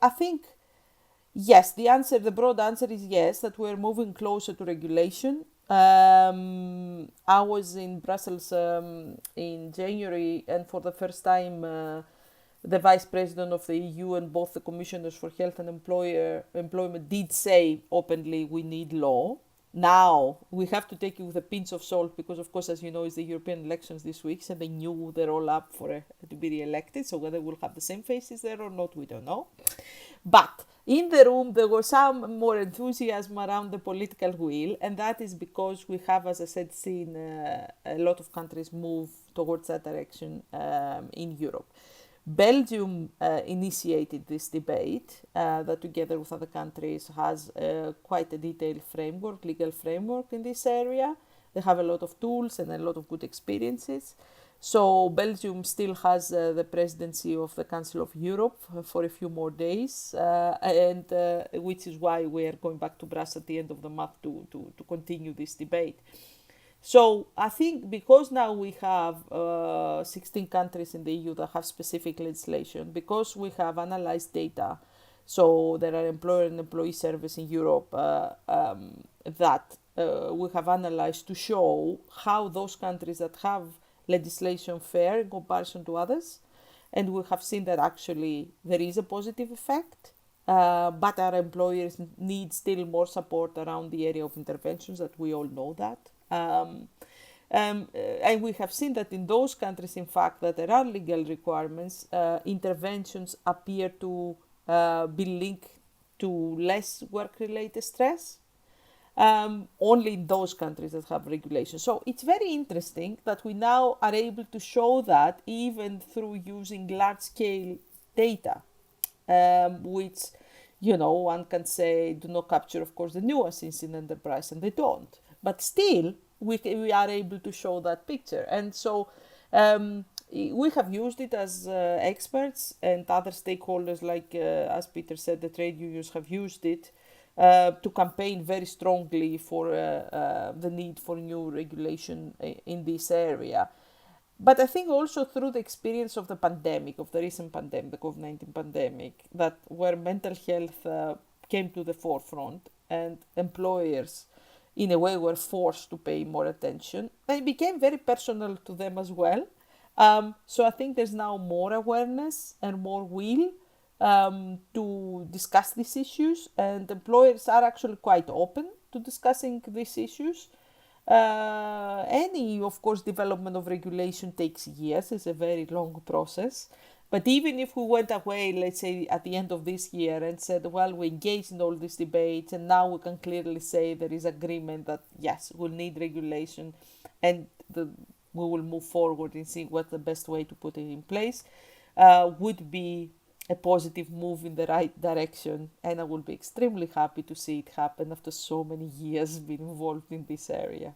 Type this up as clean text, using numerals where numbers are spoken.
I think, yes, the broad answer is yes, that we're moving closer to regulation. I was in Brussels in January, and for the first time, the Vice President of the EU and both the Commissioners for Health and Employment did say openly we need law. Now, we have to take it with a pinch of salt because, of course, as you know, it's the European elections this week, so they knew they're all up to be re-elected. So whether we'll have the same faces there or not, we don't know. But in the room, there was some more enthusiasm around the political will, and that is because we have, as I said, seen a lot of countries move towards that direction in Europe. Belgium initiated this debate that, together with other countries, has quite a detailed framework, legal framework in this area. They have a lot of tools and a lot of good experiences. So Belgium still has the presidency of the Council of Europe for a few more days, and which is why we are going back to Brussels at the end of the month to continue this debate. So I think because now we have 16 countries in the EU that have specific legislation, because we have analyzed data, so there are employer and employee surveys in Europe that we have analyzed to show how those countries that have legislation fare in comparison to others. And we have seen that actually there is a positive effect, but our employers need still more support around the area of interventions, that we all know that. And we have seen that in those countries, in fact, that there are legal requirements, interventions appear to be linked to less work-related stress, only in those countries that have regulation. So it's very interesting that we now are able to show that even through using large-scale data, which, one can say do not capture, of course, the nuances in enterprise, and they don't. But still, we are able to show that picture. And so we have used it as experts, and other stakeholders, like, as Peter said, the trade unions have used it to campaign very strongly for the need for new regulation in this area. But I think also through the experience of the pandemic, of the recent pandemic, the COVID-19 pandemic, that where mental health came to the forefront, and employers in a way were forced to pay more attention, and it became very personal to them as well. So I think there's now more awareness and more will to discuss these issues, and employers are actually quite open to discussing these issues. Any, of course, development of regulation takes years. It's a very long process. But even if we went away, let's say, at the end of this year and said, well, we engaged in all these debates, and now we can clearly say there is agreement that, yes, we'll need regulation, and we will move forward and see what's the best way to put it in place, would be a positive move in the right direction. And I will be extremely happy to see it happen after so many years being involved in this area.